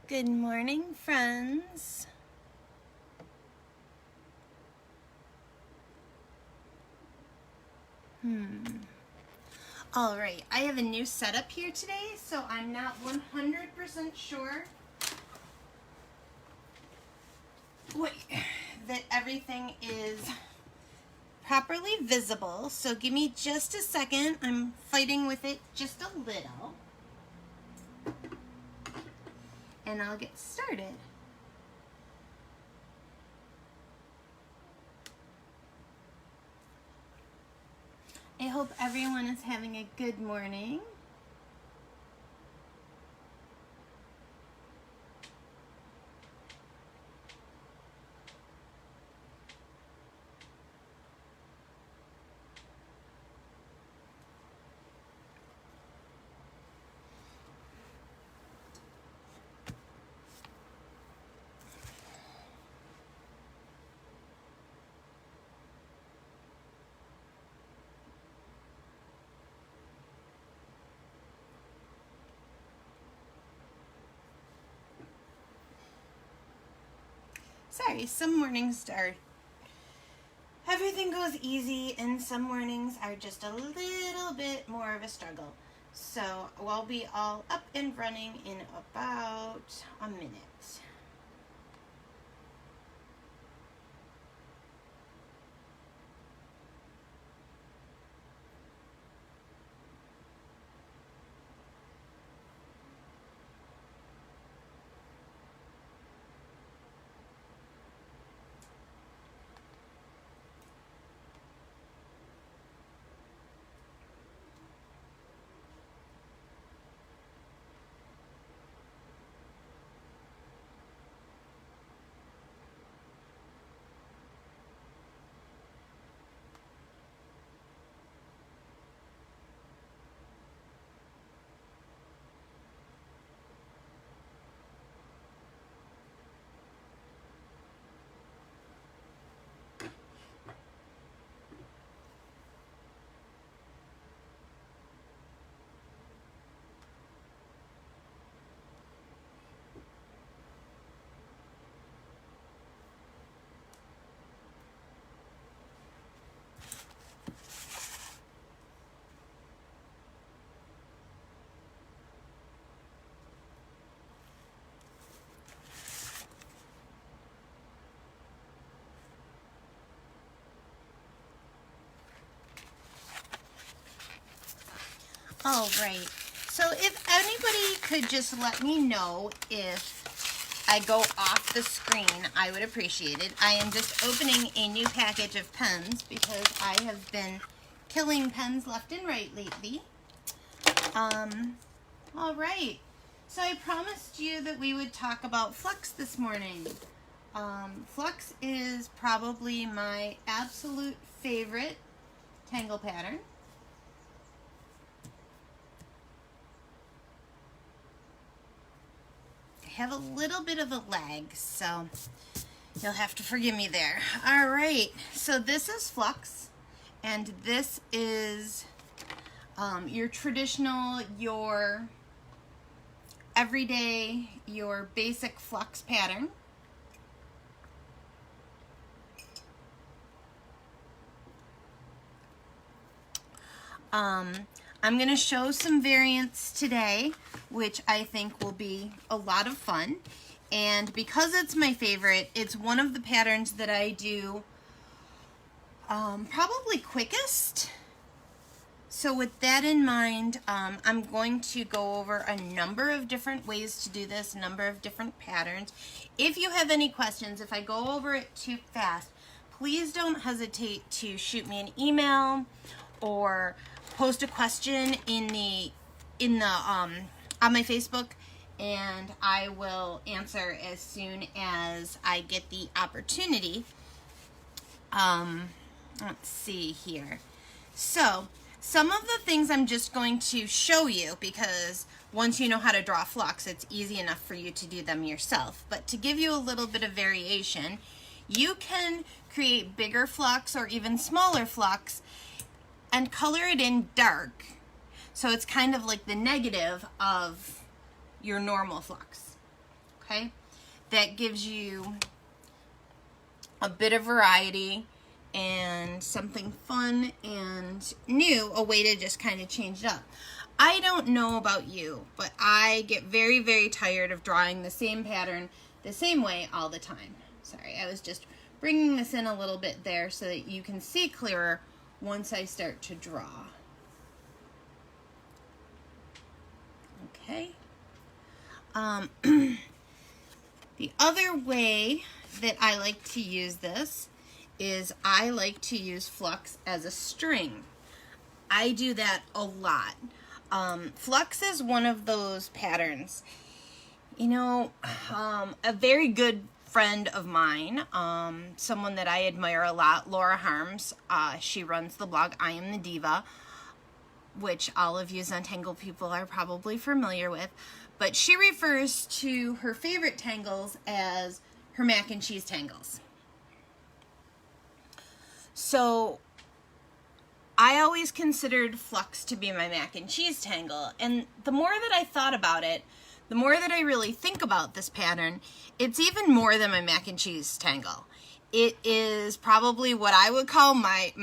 Good morning, friends. All right, I have a new setup here today, so I'm not 100% sure that everything is properly visible. So give me just a second. I'm fighting with it just a little, and I'll get started. I hope everyone is having a good morning. Sorry, some mornings everything goes easy, and some mornings are just a little bit more of a struggle. So we'll be all up and running in about a minute. All right, so if anybody could just let me know if I go off the screen, I would appreciate it. I am just opening a new package of pens because I have been killing pens left and right lately. All right, so I promised you that we would talk about Flux this morning. Flux is probably my absolute favorite tangle pattern. Have a little bit of a lag, so you'll have to forgive me there. All right, so this is Flux, and this is your traditional, your everyday, your basic Flux pattern. I'm going to show some variants today, which I think will be a lot of fun. And because it's my favorite, it's one of the patterns that I do probably quickest. So with that in mind, I'm going to go over a number of different ways to do this, a number of different patterns. If you have any questions, if I go over it too fast, please don't hesitate to shoot me an email or post a question on my Facebook, and I will answer as soon as I get the opportunity. Let's see here. So some of the things I'm just going to show you, because once you know how to draw Flux, it's easy enough for you to do them yourself. But to give you a little bit of variation, you can create bigger Flux or even smaller Flux and color it in dark. So it's kind of like the negative of your normal Flux. okay? That gives you a bit of variety and something fun and new, a way to just kind of change it up. I don't know about you, but I get very, very tired of drawing the same pattern the same way all the time. Sorry, I was just bringing this in a little bit there so that you can see clearer once I start to draw. Okay. The other way that I like to use this is I like to use Flux as a string. I do that a lot. Flux is one of those patterns. You know, a very good friend of mine, someone that I admire a lot, Laura Harms, she runs the blog I Am the Diva, which all of you Zentangle people are probably familiar with, but she refers to her favorite tangles as her mac and cheese tangles. So I always considered Flux to be my mac and cheese tangle, and the more that I thought about it, the more that I really think about this pattern, it's even more than my mac and cheese tangle. It is probably what I would call my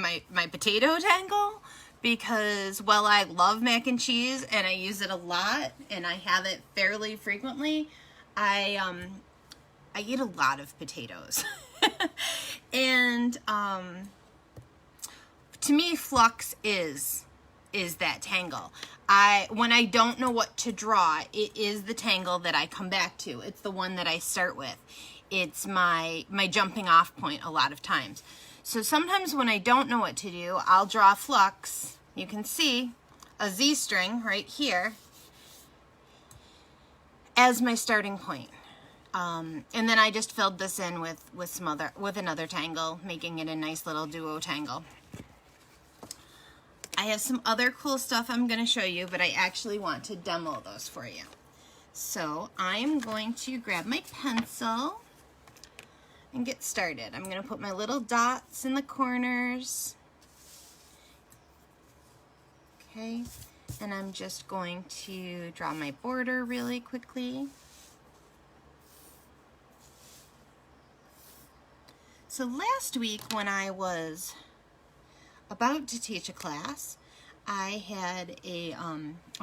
potato tangle, because while I love mac and cheese and I use it a lot and I have it fairly frequently, I eat a lot of potatoes. And to me, Flux is that tangle. When I don't know what to draw, it is the tangle that I come back to. It's the one that I start with. It's my jumping off point a lot of times. So sometimes when I don't know what to do, I'll draw Flux. You can see a Z string right here as my starting point. And then I just filled this in with another tangle, making it a nice little duo tangle. I have some other cool stuff I'm going to show you, but I actually want to demo those for you. So I'm going to grab my pencil and get started. I'm going to put my little dots in the corners. Okay, and I'm just going to draw my border really quickly. So last week when I was about to teach a class, I had a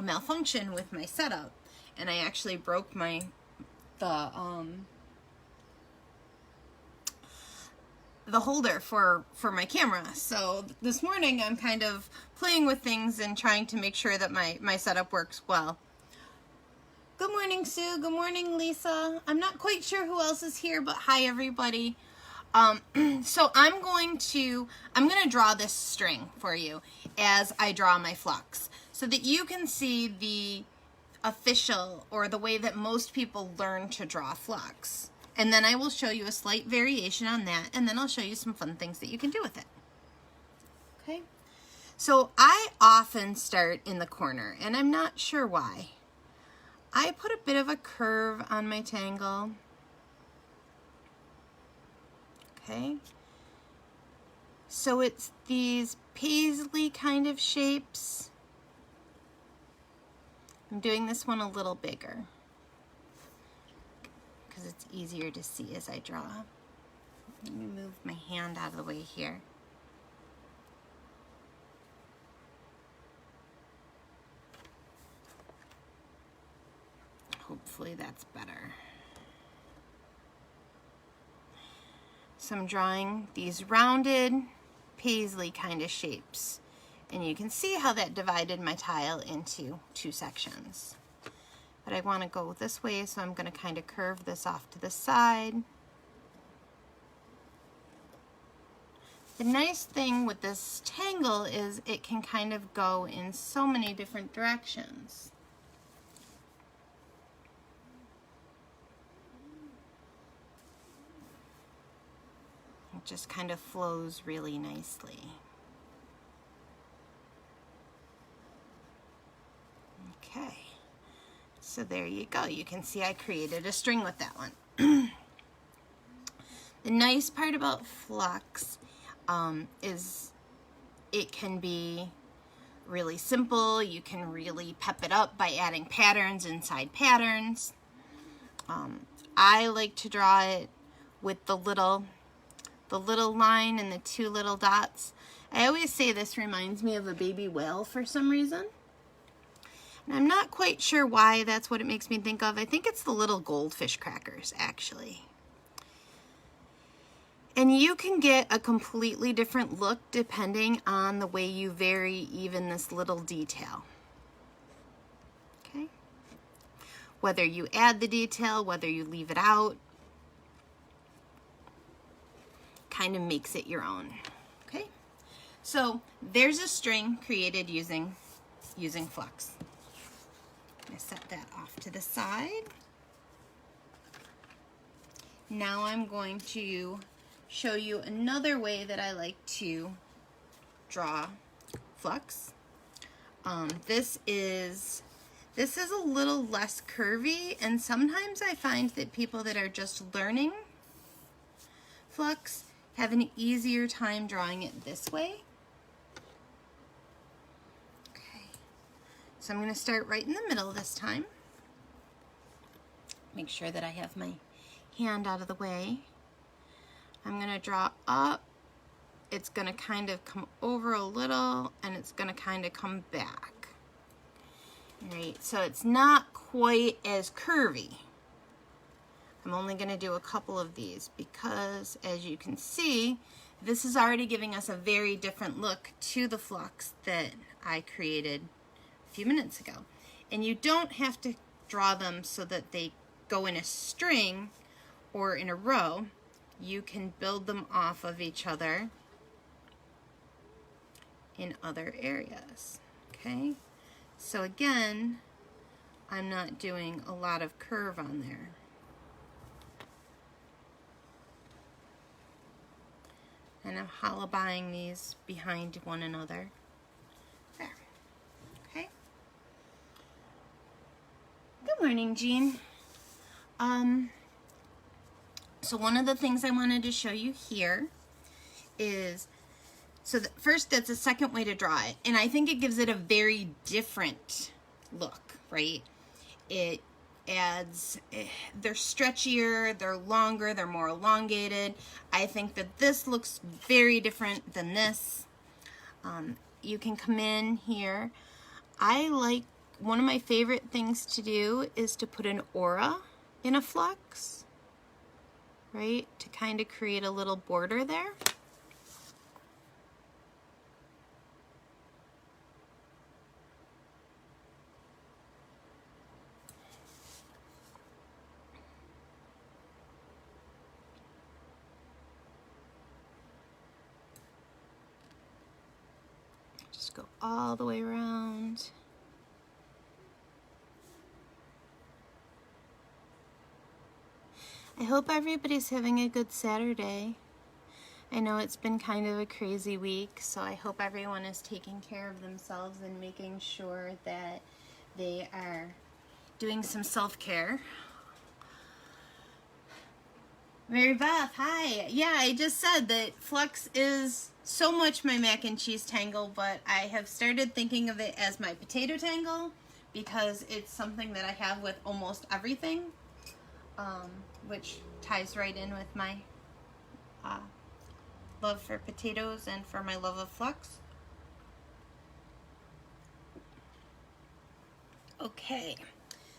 malfunction with my setup, and I actually broke the holder for my camera. So this morning I'm kind of playing with things and trying to make sure that my setup works well. Good morning, Sue. Good morning, Lisa. I'm not quite sure who else is here, but hi everybody. So I'm going to draw this string for you as I draw my Flux so that you can see the official, or the way that most people learn to draw Flux. And then I will show you a slight variation on that, and then I'll show you some fun things that you can do with it. Okay? So I often start in the corner, and I'm not sure why. I put a bit of a curve on my tangle. Okay? So it's these paisley kind of shapes. I'm doing this one a little bigger because it's easier to see as I draw. Let me move my hand out of the way here. Hopefully that's better. So I'm drawing these rounded paisley kind of shapes, and you can see how that divided my tile into two sections. But I want to go this way, so I'm going to kind of curve this off to the side. The nice thing with this tangle is it can kind of go in so many different directions. It just kind of flows really nicely. Okay, so there you go. You can see I created a string with that one. The nice part about Flux is it can be really simple. You can really pep it up by adding patterns inside patterns. I like to draw it with the little line and the two little dots. I always say this reminds me of a baby whale for some reason. And I'm not quite sure why that's what it makes me think of. I think it's the little goldfish crackers, actually. And you can get a completely different look depending on the way you vary even this little detail. Okay? Whether you add the detail, whether you leave it out, kind of makes it your own. Okay? So there's a string created using Flux. I'm going to set that off to the side. Now I'm going to show you another way that I like to draw Flux. This is a little less curvy, and sometimes I find that people that are just learning Flux have an easier time drawing it this way. So I'm going to start right in the middle this time. Make sure that I have my hand out of the way. I'm going to draw up. It's going to kind of come over a little, and it's going to kind of come back. All right, so it's not quite as curvy. I'm only going to do a couple of these because, as you can see, this is already giving us a very different look to the Flux that I created a few minutes ago. And you don't have to draw them so that they go in a string or in a row. You can build them off of each other in other areas. Okay, so again, I'm not doing a lot of curve on there. And I'm hollowing these behind one another. There. Okay. Good morning, Jean. So one of the things I wanted to show you here is, first, that's a second way to draw it. And I think it gives it a very different look, right? It adds, they're stretchier, they're longer, they're more elongated. I think that this looks very different than this. You can come in here. One of my favorite things to do is to put an aura in a Flux, right? To kind of create a little border there. Just go all the way around. I hope everybody's having a good Saturday. I know it's been kind of a crazy week, so I hope everyone is taking care of themselves and making sure that they are doing some self-care. Mary Beth, hi. Yeah, I just said that Flux is so much my mac and cheese tangle, but I have started thinking of it as my potato tangle because it's something that I have with almost everything, which ties right in with my love for potatoes and for my love of Flux. Okay,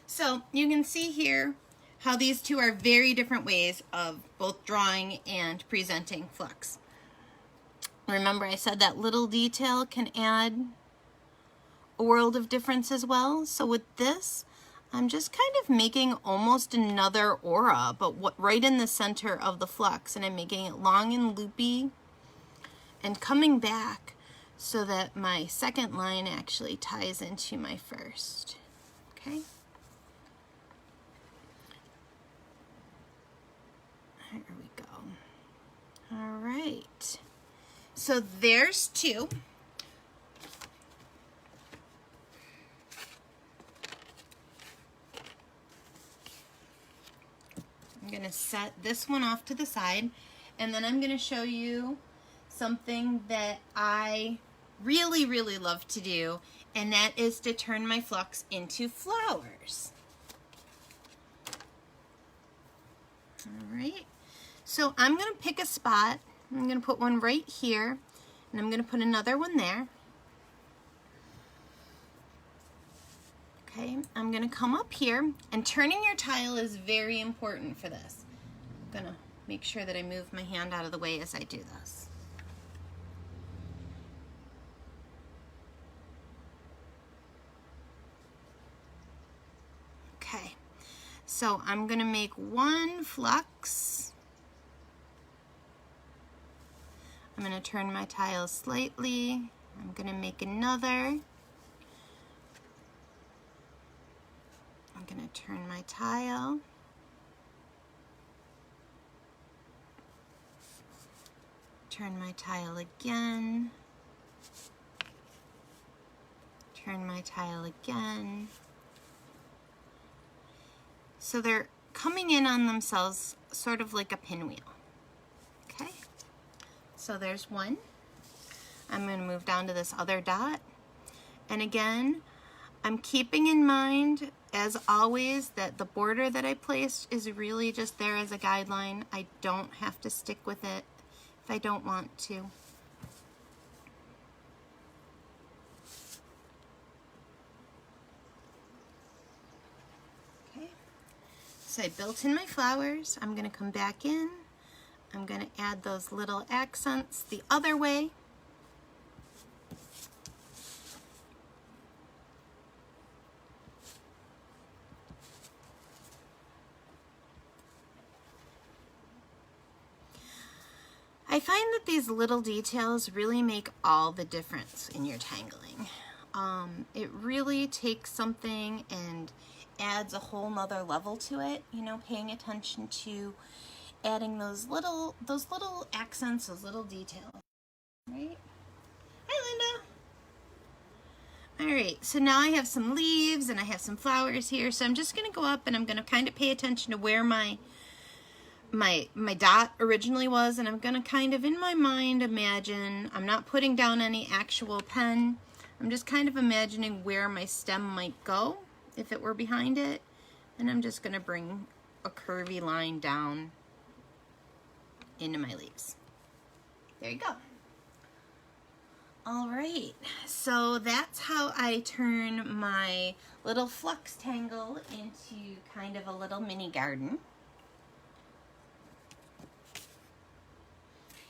so you can see here how these two are very different ways of both drawing and presenting Flux. Remember, I said that little detail can add a world of difference as well. So with this, I'm just kind of making almost another aura, but right in the center of the Flux, and I'm making it long and loopy and coming back so that my second line actually ties into my first. Okay. There we go. All right. So there's two. I'm going to set this one off to the side, and then I'm going to show you something that I really, really love to do, and that is to turn my Flux into flowers. All right, so I'm going to pick a spot. I'm going to put one right here, and I'm going to put another one there. Okay, I'm going to come up here, and turning your tile is very important for this. I'm going to make sure that I move my hand out of the way as I do this. Okay, so I'm going to make one flux. I'm going to turn my tile slightly. I'm going to make another. I'm going to turn my tile. Turn my tile again. Turn my tile again. So they're coming in on themselves sort of like a pinwheel. Okay, so there's one. I'm going to move down to this other dot. And again, I'm keeping in mind, as always, that the border that I placed is really just there as a guideline. I don't have to stick with it if I don't want to. Okay, so I built in my flowers. I'm going to come back in. I'm going to add those little accents the other way. I find that these little details really make all the difference in your tangling. It really takes something and adds a whole nother level to it, you know, paying attention to adding those little accents, those little details, right? Hi, Linda. All right, so now I have some leaves and I have some flowers here, so I'm just gonna go up and I'm gonna kind of pay attention to where my dot originally was, and I'm gonna kind of in my mind imagine, I'm not putting down any actual pen, I'm just kind of imagining where my stem might go if it were behind it, and I'm just gonna bring a curvy line down into my leaves. There you go. All right, so that's how I turn my little flux tangle into kind of a little mini garden.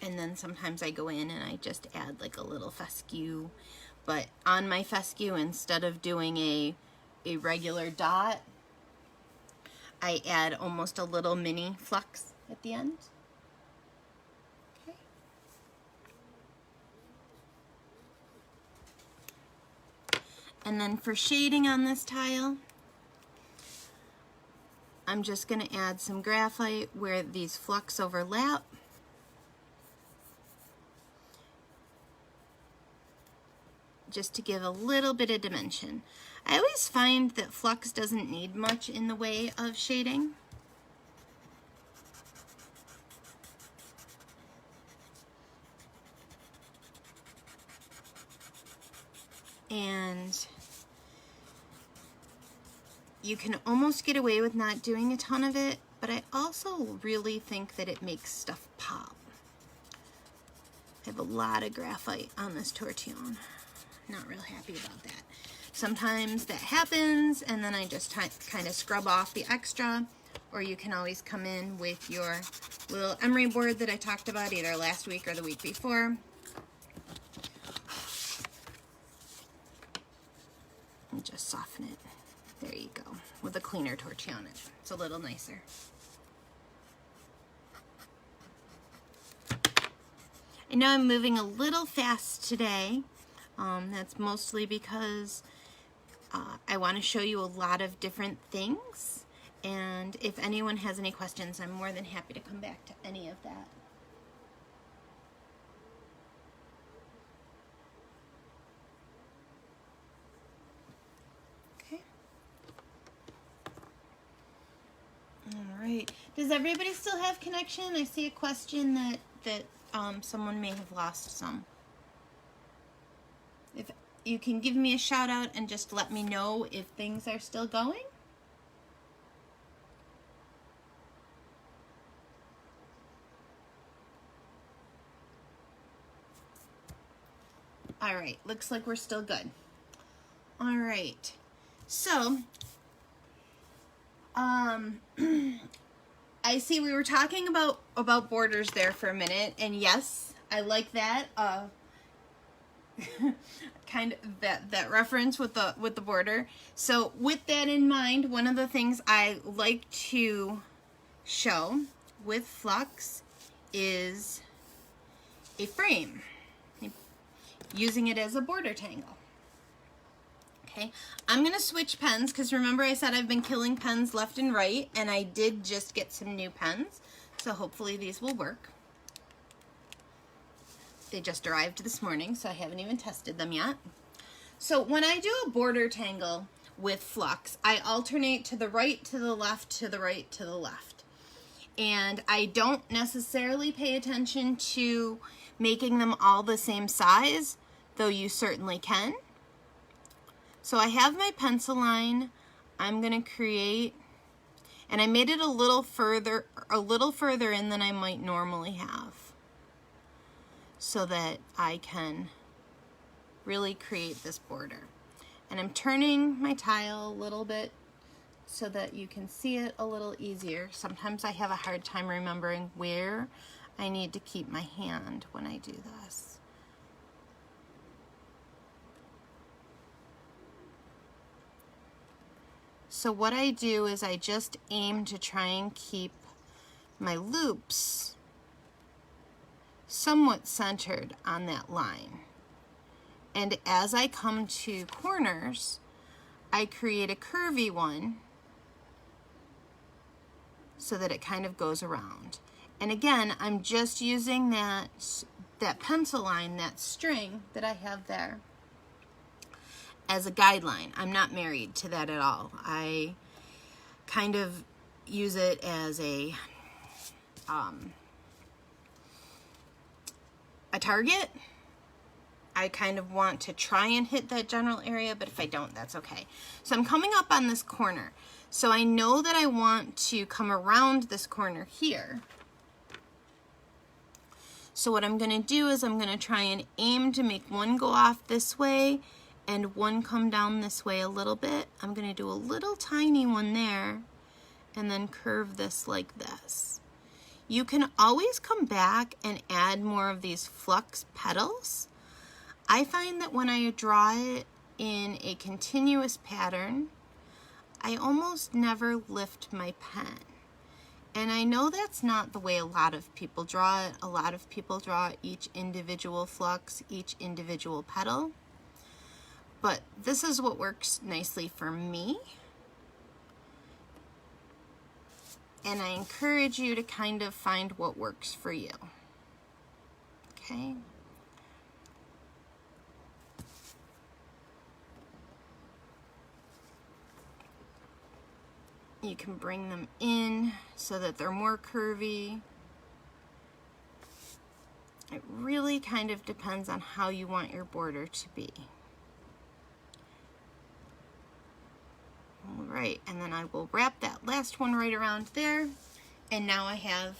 And then sometimes I go in and I just add like a little fescue. But on my fescue, instead of doing a regular dot, I add almost a little mini flux at the end. Okay. And then for shading on this tile, I'm just going to add some graphite where these flux overlap. Just to give a little bit of dimension. I always find that flux doesn't need much in the way of shading. And you can almost get away with not doing a ton of it, but I also really think that it makes stuff pop. I have a lot of graphite on this tortillon. Not real happy about that. Sometimes that happens and then I just kind of scrub off the extra, or you can always come in with your little emery board that I talked about either last week or the week before. And just soften it. There you go. With a cleaner tortillon. It's a little nicer. I know I'm moving a little fast today. That's mostly because I want to show you a lot of different things, and if anyone has any questions, I'm more than happy to come back to any of that. Okay. All right. Does everybody still have connection? I see a question that someone may have lost some. If you can give me a shout out and just let me know if things are still going. All right, looks like we're still good. All right, so I see we were talking about borders there for a minute, and yes, I like that. Kind of that reference with the border. So with that in mind, one of the things I like to show with Flux is a frame, using it as a border tangle. Okay, I'm gonna switch pens because remember I said I've been killing pens left and right, and I did just get some new pens, so hopefully these will work. They just arrived this morning, so I haven't even tested them yet. So when I do a border tangle with Flux, I alternate to the right, to the left, to the right, to the left. And I don't necessarily pay attention to making them all the same size, though you certainly can. So I have my pencil line. I'm gonna create, and I made it a little further in than I might normally have, so that I can really create this border. And I'm turning my tile a little bit so that you can see it a little easier. Sometimes I have a hard time remembering where I need to keep my hand when I do this. So what I do is I just aim to try and keep my loops somewhat centered on that line. And as I come to corners, I create a curvy one so that it kind of goes around. And again, I'm just using that pencil line, that string that I have there, as a guideline. I'm not married to that at all. I kind of use it as a target. I kind of want to try and hit that general area, but if I don't, that's okay. So I'm coming up on this corner. So I know that I want to come around this corner here. So what I'm gonna do is I'm gonna try and aim to make one go off this way and one come down this way a little bit. I'm gonna do a little tiny one there and then curve this like this. You can always come back and add more of these flux petals. I find that when I draw it in a continuous pattern, I almost never lift my pen. And I know that's not the way a lot of people draw it. A lot of people draw each individual flux, each individual petal. But this is what works nicely for me. And I encourage you to kind of find what works for you. Okay? You can bring them in so that they're more curvy. It really kind of depends on how you want your border to be. All right, and then I will wrap that last one right around there. And now I have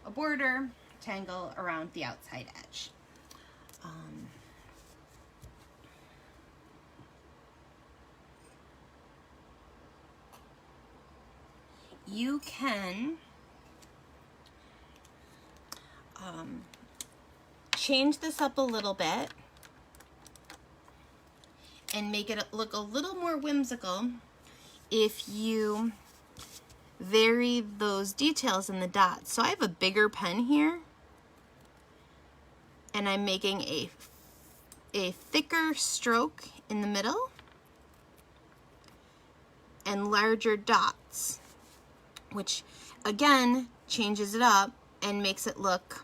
a border tangle around the outside edge. You can change this up a little bit and make it look a little more whimsical if you vary those details in the dots. So I have a bigger pen here, and I'm making a thicker stroke in the middle and larger dots, which again changes it up and makes it look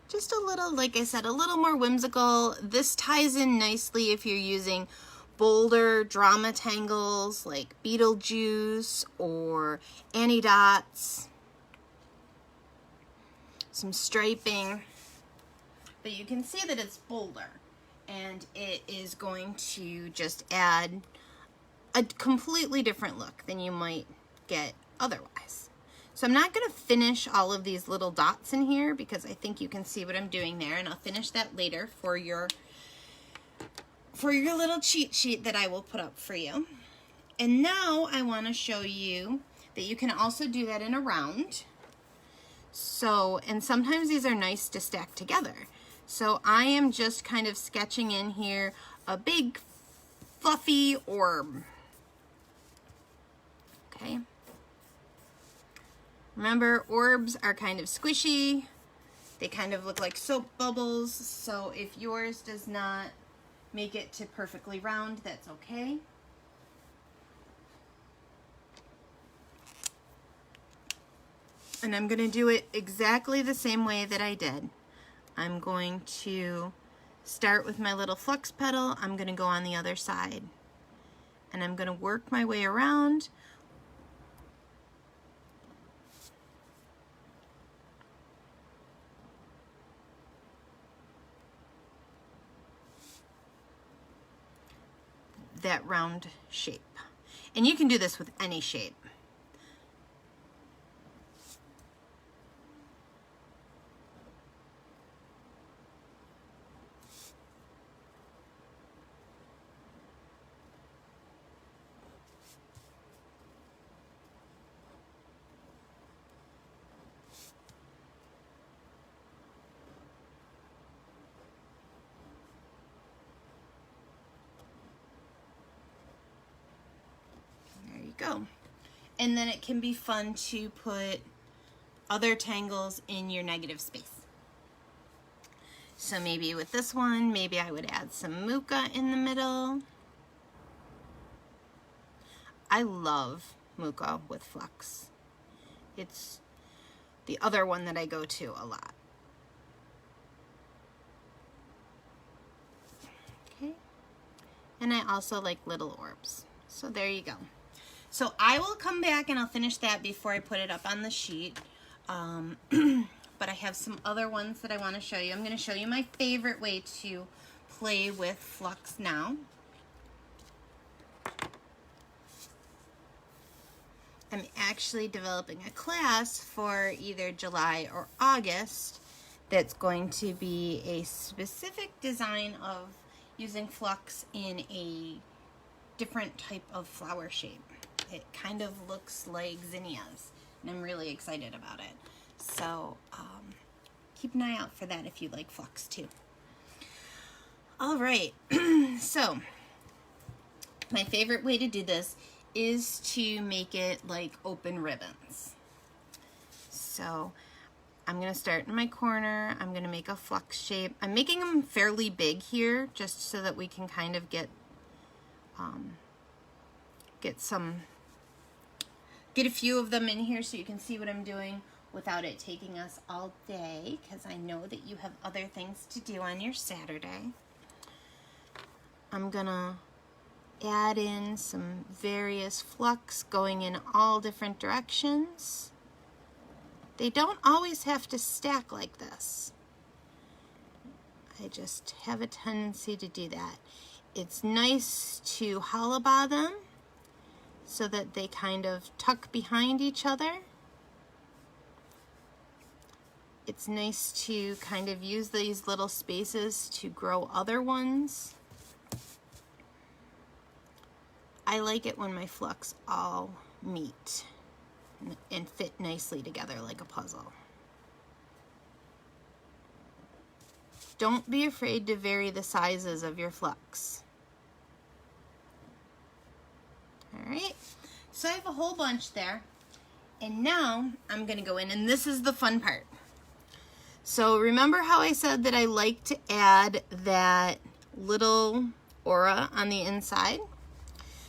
just a little, like I said, a little more whimsical. This ties in nicely if you're using bolder drama tangles like Beetlejuice or Annie Dots, some striping, but you can see that it's bolder and it is going to just add a completely different look than you might get otherwise. So I'm not going to finish all of these little dots in here because I think you can see what I'm doing there, and I'll finish that later for your for your little cheat sheet that I will put up for you. And now I want to show you that you can also do that in a round. So, and sometimes these are nice to stack together. So I am just kind of sketching in here a big fluffy orb. Okay. Remember, orbs are kind of squishy. They kind of look like soap bubbles. So if yours does not make it to perfectly round, that's okay. And I'm going to do it exactly the same way that I did. I'm going to start with my little flux petal. I'm going to go on the other side. And I'm going to work my way around. That round shape. And you can do this with any shape. Go. And then it can be fun to put other tangles in your negative space. So maybe with this one, maybe I would add some Muka in the middle. I love Muka with Flux. It's the other one that I go to a lot. Okay. And I also like little orbs. So there you go. So I will come back and I'll finish that before I put it up on the sheet. But I have some other ones that I want to show you. I'm going to show you my favorite way to play with Flux now. I'm actually developing a class for either July or August that's going to be a specific design of using Flux in a different type of flower shape. It kind of looks like zinnias, and I'm really excited about it. So keep an eye out for that if you like Flux too. All right, so my favorite way to do this is to make it like open ribbons. So I'm going to start in my corner. I'm going to make a Flux shape. I'm making them fairly big here just so that we can kind of get a few of them in here so you can see what I'm doing without it taking us all day, because I know that you have other things to do on your Saturday. I'm gonna add in some various Flux going in all different directions. They don't always have to stack like this. I just have a tendency to do that. It's nice to hollowbar them so that they kind of tuck behind each other. It's nice to kind of use these little spaces to grow other ones. I like it when my Flux all meet and fit nicely together like a puzzle. Don't be afraid to vary the sizes of your Flux. All right, so I have a whole bunch there, and now I'm gonna go in, and this is the fun part. So remember how I said that I like to add that little aura on the inside?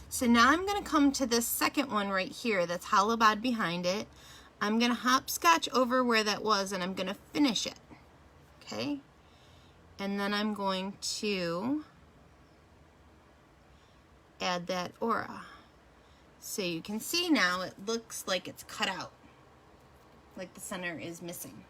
So now I'm gonna come to this second one right here that's hollowed behind it. I'm gonna hopscotch over where that was, and I'm gonna finish it, okay? And then I'm going to add that aura. So you can see now it looks like it's cut out, like the center is missing.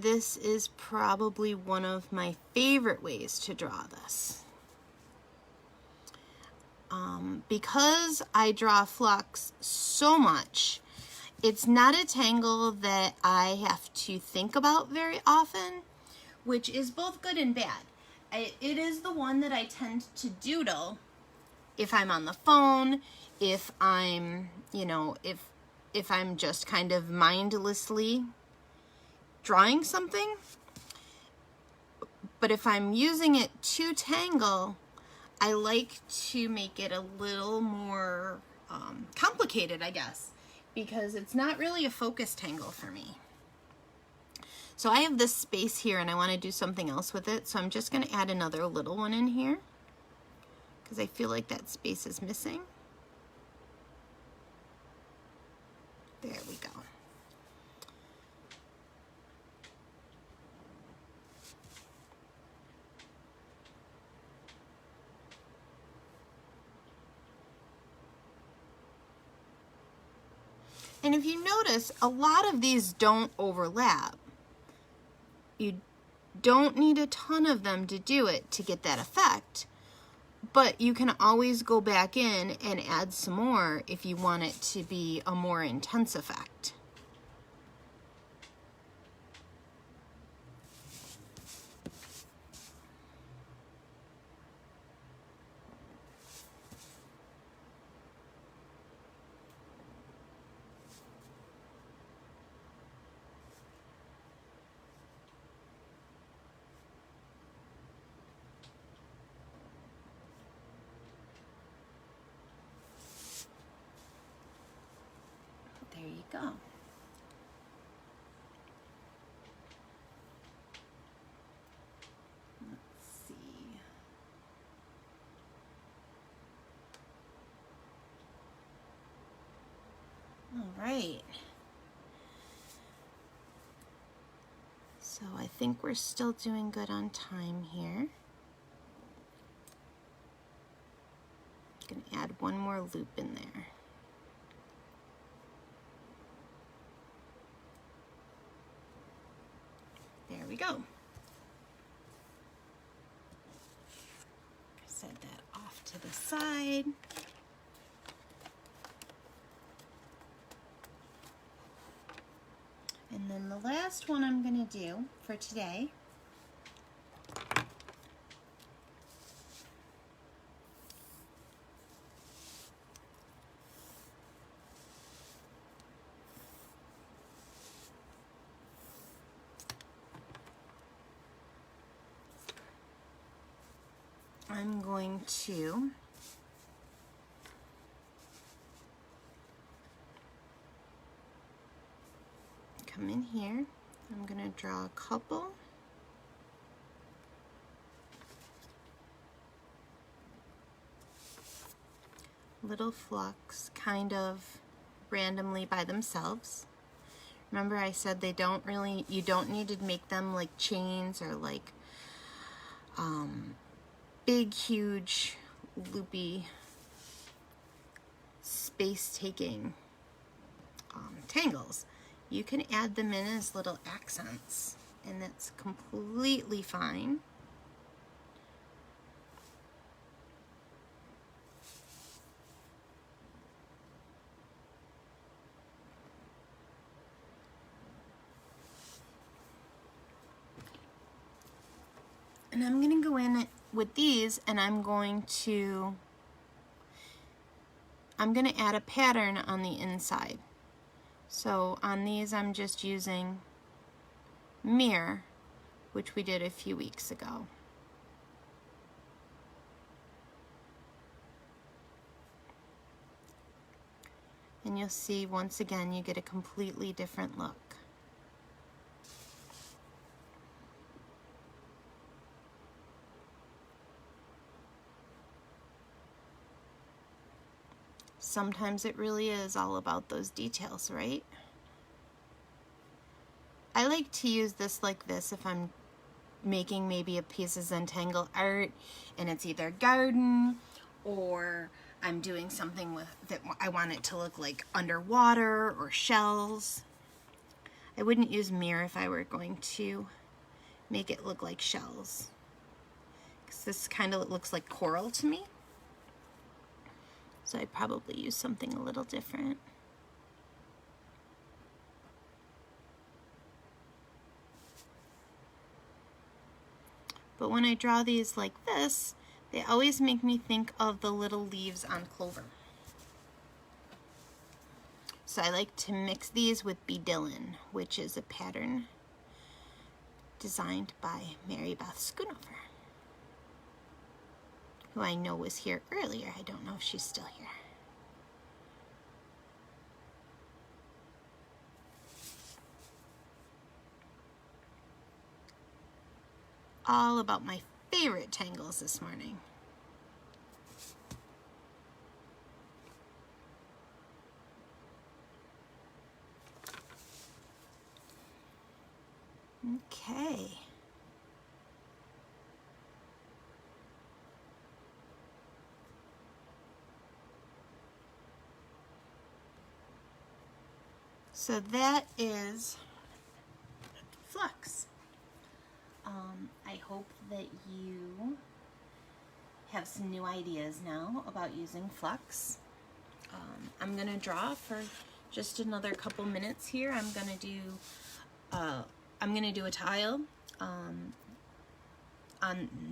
this is probably one of my favorite ways to draw this. Because I draw flux so much, it's not a tangle that I have to think about very often, which is both good and bad. It is the one that I tend to doodle if I'm on the phone, if I'm, you know, if I'm just kind of mindlessly drawing something. But if I'm using it to tangle, I like to make it a little more complicated, I guess, because it's not really a focus tangle for me. So I have this space here and I want to do something else with it, so I'm just going to add another little one in here because I feel like that space is missing. There we go. And if you notice, a lot of these don't overlap. You don't need a ton of them to do it to get that effect, but you can always go back in and add some more if you want it to be a more intense effect. There you go. Let's see. All right. So I think we're still doing good on time here. I'm going to add one more loop in there. There we go. Set that off to the side. And then the last one I'm going to do for today I'm going to come in here. I'm going to draw a couple. Little flux kind of randomly by themselves. Remember I said they don't really, you don't need to make them like chains or like big, huge, loopy, space-taking tangles. You can add them in as little accents, and that's completely fine. And I'm going to go in with these, and I'm going to add a pattern on the inside. So on these I'm just using mirror, which we did a few weeks ago. And you'll see once again you get a completely different look. Sometimes it really is all about those details, right? I like to use this like this if I'm making maybe a piece of Zentangle art and it's either garden or I'm doing something with that I want it to look like underwater or shells. I wouldn't use mirror if I were going to make it look like shells, because this kind of looks like coral to me. So I'd probably use something a little different. But when I draw these like this, they always make me think of the little leaves on clover. So I like to mix these with B. Dillon, which is a pattern designed by Mary Beth Schoonover, who I know was here earlier. I don't know if she's still here. All about my favorite tangles this morning. Okay. So that is Flux. I hope that you have some new ideas now about using Flux. I'm gonna draw for just another couple minutes here. I'm gonna do a tile on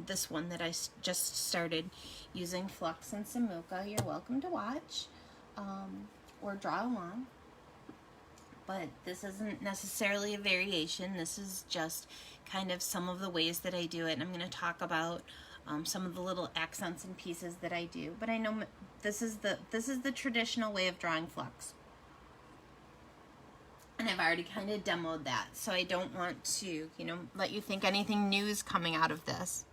this one that I just started using Flux and some Muka. You're welcome to watch or draw along. But this isn't necessarily a variation. This is just kind of some of the ways that I do it. And I'm going to talk about some of the little accents and pieces that I do. But I know this is the traditional way of drawing Flux. And I've already kind of demoed that. So I don't want to, let you think anything new is coming out of this.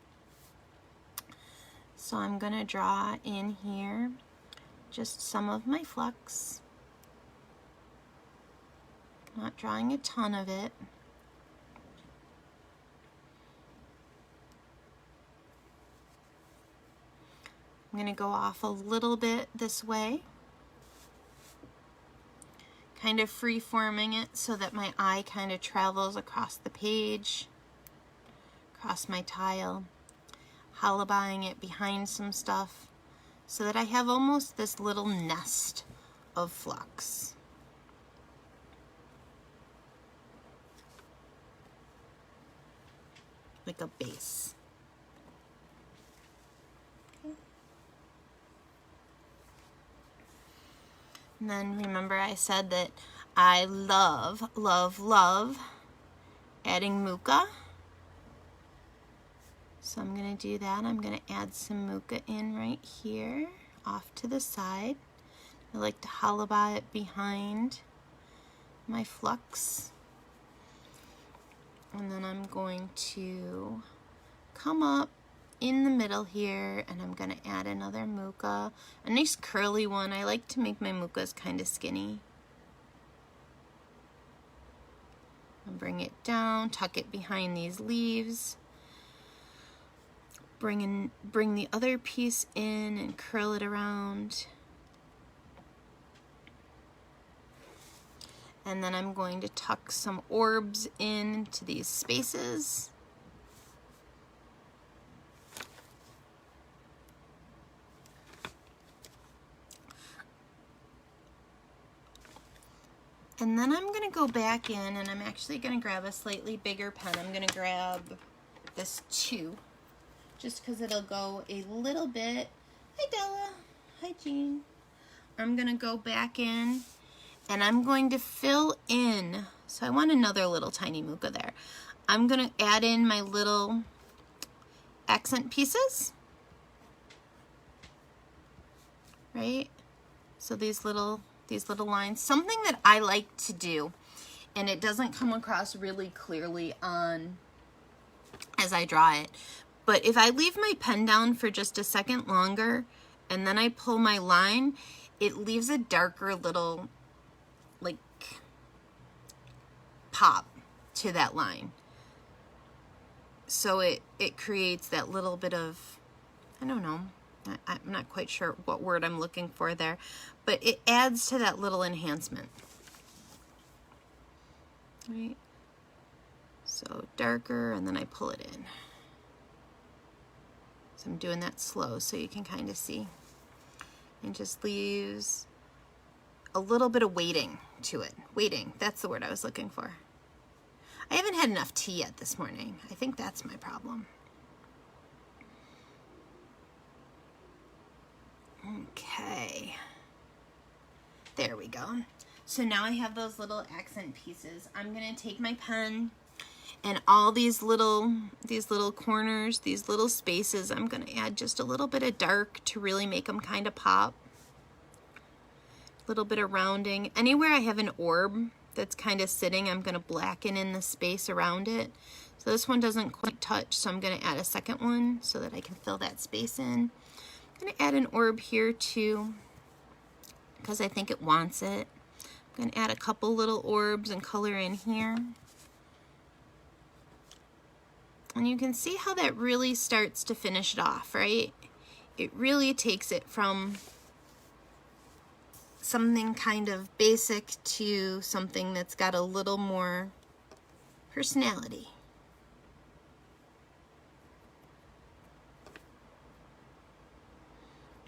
So I'm going to draw in here just some of my Flux. Not drawing a ton of it. I'm going to go off a little bit this way, kind of free-forming it so that my eye kind of travels across the page, across my tile, hollabying it behind some stuff so that I have almost this little nest of Flux. Like a base. Okay. And then remember I said that I love, love, love adding Muka. So I'm going to do that. I'm going to add some Muka in right here, off to the side. I like to hollaby it behind my Flux. And then I'm going to come up in the middle here and I'm going to add another Muka. A nice curly one. I like to make my Mukas kind of skinny. And bring it down, tuck it behind these leaves. Bring the other piece in and curl it around. And then I'm going to tuck some orbs into these spaces. And then I'm going to go back in and I'm actually going to grab a slightly bigger pen. I'm going to grab this 2, just because it'll go a little bit. Hi Della. Hi Jean. I'm going to go back in. And I'm going to fill in, so I want another little tiny Muka there. I'm going to add in my little accent pieces, right? So these little lines, something that I like to do, and it doesn't come across really clearly on as I draw it, but if I leave my pen down for just a second longer, and then I pull my line, it leaves a darker little like pop to that line. So it creates that little bit of, I don't know, I'm not quite sure what word I'm looking for there, but it adds to that little enhancement. right? So darker, and then I pull it in. So I'm doing that slow so you can kind of see. And just leaves a little bit of weighting to it. Weighting, that's the word I was looking for. I haven't had enough tea yet this morning. I think that's my problem. Okay. There we go. So now I have those little accent pieces. I'm gonna take my pen and all these little corners, these little spaces, I'm gonna add just a little bit of dark to really make them kind of pop. A little bit of rounding. Anywhere I have an orb that's kind of sitting, I'm gonna blacken in the space around it. So this one doesn't quite touch, so I'm gonna add a second one so that I can fill that space in. I'm gonna add an orb here too, because I think it wants it. I'm gonna add a couple little orbs and color in here. And you can see how that really starts to finish it off, right? It really takes it from something kind of basic to something that's got a little more personality.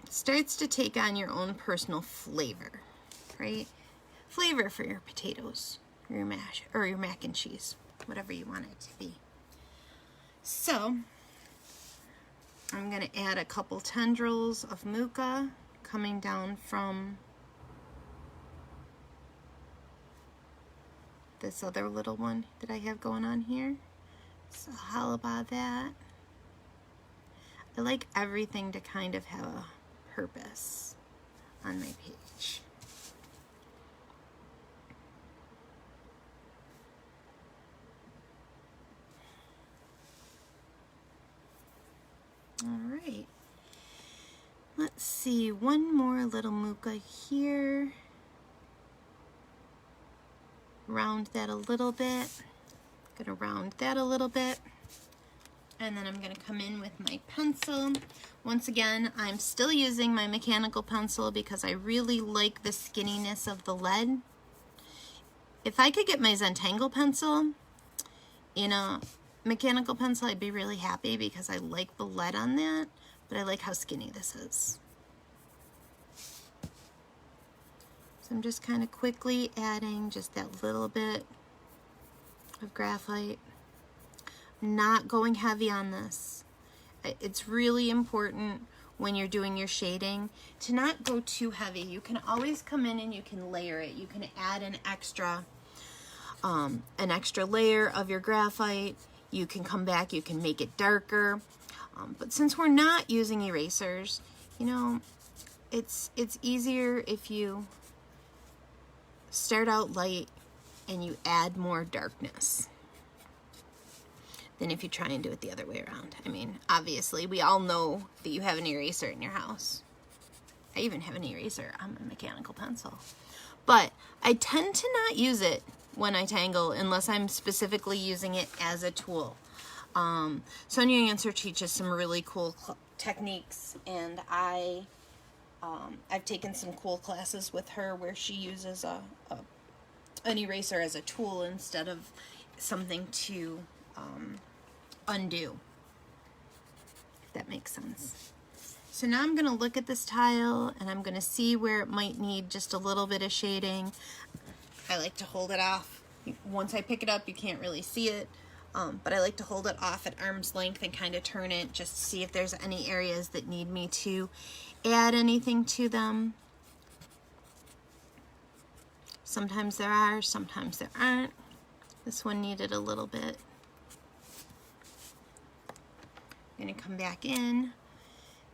It starts to take on your own personal flavor, right? Flavor for your potatoes, or your mash, or your mac and cheese, whatever you want it to be. So I'm going to add a couple tendrils of muka coming down from this other little one that I have going on here. So how about that? I like everything to kind of have a purpose on my page. All right. Let's see, one more little muka here. Round that a little bit. Gonna round that a little bit. And then I'm gonna come in with my pencil. Once again, I'm still using my mechanical pencil because I really like the skinniness of the lead. If I could get my Zentangle pencil in a mechanical pencil, I'd be really happy because I like the lead on that, but I like how skinny this is. So I'm just kind of quickly adding just that little bit of graphite. I'm not going heavy on this. It's really important when you're doing your shading to not go too heavy. You can always come in and you can layer it. You can add an extra layer of your graphite. You can come back, you can make it darker. But since we're not using erasers, you know, it's easier if you start out light and you add more darkness than if you try and do it the other way around. I mean, obviously, we all know that you have an eraser in your house. I even have an eraser on my mechanical pencil. But I tend to not use it when I tangle unless I'm specifically using it as a tool. Sonia Answer teaches some really cool techniques, and I've taken some cool classes with her where she uses an eraser as a tool instead of something to undo, if that makes sense. So now I'm going to look at this tile and I'm going to see where it might need just a little bit of shading. I like to hold it off. Once I pick it up, you can't really see it, but I like to hold it off at arm's length and kind of turn it just to see if there's any areas that need me to add anything to them. Sometimes there are, sometimes there aren't. This one needed a little bit. I'm going to come back in.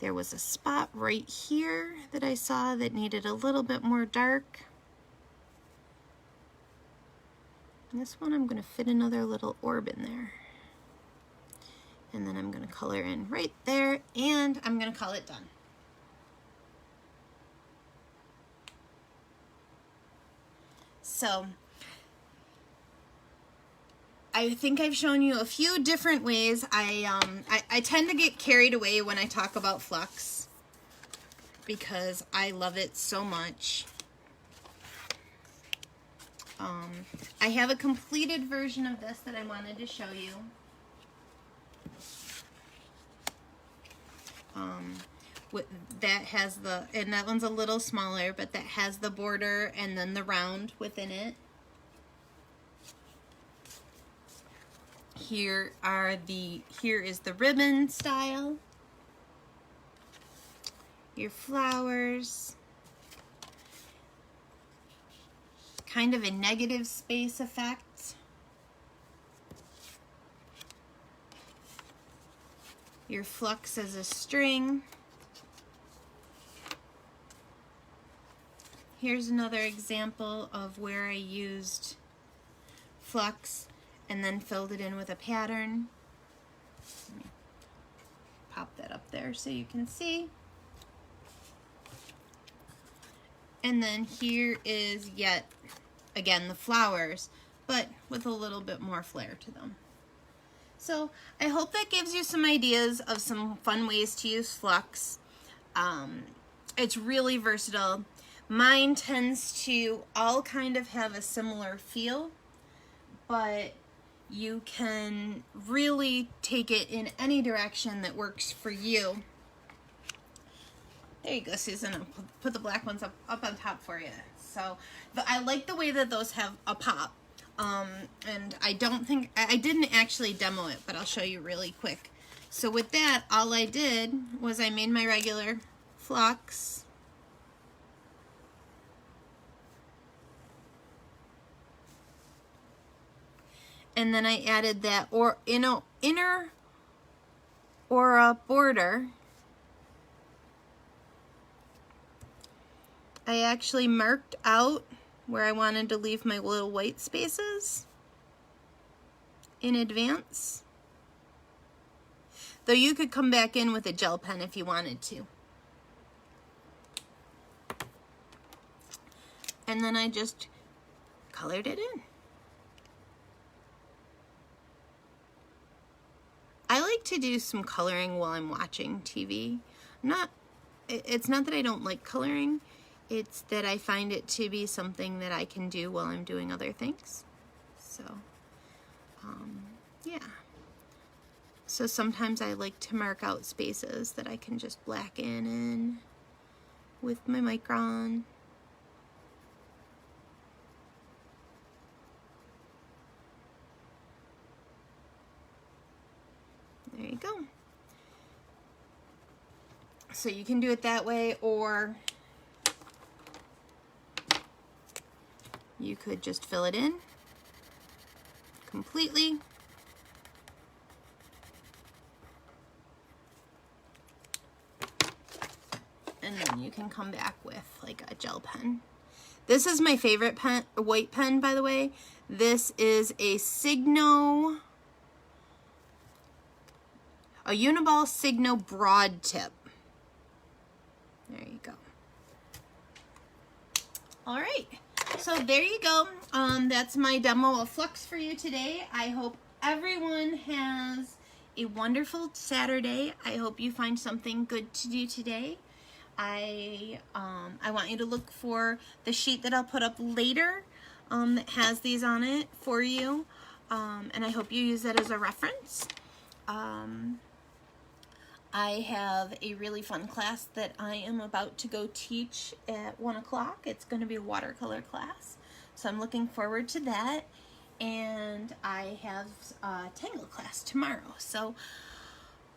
There was a spot right here that I saw that needed a little bit more dark. And this one I'm going to fit another little orb in there. And then I'm going to color in right there, and I'm going to call it done. So I think I've shown you a few different ways. I tend to get carried away when I talk about flux because I love it so much. I have a completed version of this that I wanted to show you. That has the, and that one's a little smaller, but that has the border and then the round within it. Here is the ribbon style. Your flowers. Kind of a negative space effect. Your flux as a string. Here's another example of where I used flux and then filled it in with a pattern. Let me pop that up there so you can see. And then here is yet again the flowers, but with a little bit more flair to them. So I hope that gives you some ideas of some fun ways to use flux. It's really versatile. Mine tends to all kind of have a similar feel, but you can really take it in any direction that works for you. There you go, Susan. I'll put the black ones up on top for you. So I like the way that those have a pop. And I don't think, I didn't actually demo it, but I'll show you really quick. So with that, all I did was I made my regular flux. And then I added that inner aura border. I actually marked out where I wanted to leave my little white spaces in advance. Though you could come back in with a gel pen if you wanted to. And then I just colored it in. I like to do some coloring while I'm watching TV. It's not that I don't like coloring, it's that I find it to be something that I can do while I'm doing other things. So, yeah. So sometimes I like to mark out spaces that I can just blacken in with my micron. There you go. So you can do it that way, or you could just fill it in completely. And then you can come back with like a gel pen. This is my favorite pen, white pen, by the way. This is a Signo, a Uniball Signo broad tip. There you go. All right, so there you go. That's my demo of flux for you today. I hope everyone has a wonderful Saturday. I hope you find something good to do today. I want you to look for the sheet that I'll put up later that has these on it for you, and I hope you use that as a reference. I have a really fun class that I am about to go teach at 1 o'clock. It's going to be a watercolor class, so I'm looking forward to that. And I have a tangle class tomorrow, so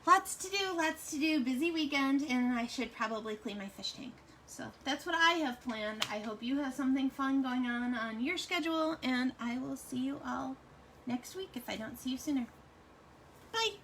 lots to do, busy weekend, and I should probably clean my fish tank. So that's what I have planned. I hope you have something fun going on your schedule, and I will see you all next week if I don't see you sooner. Bye!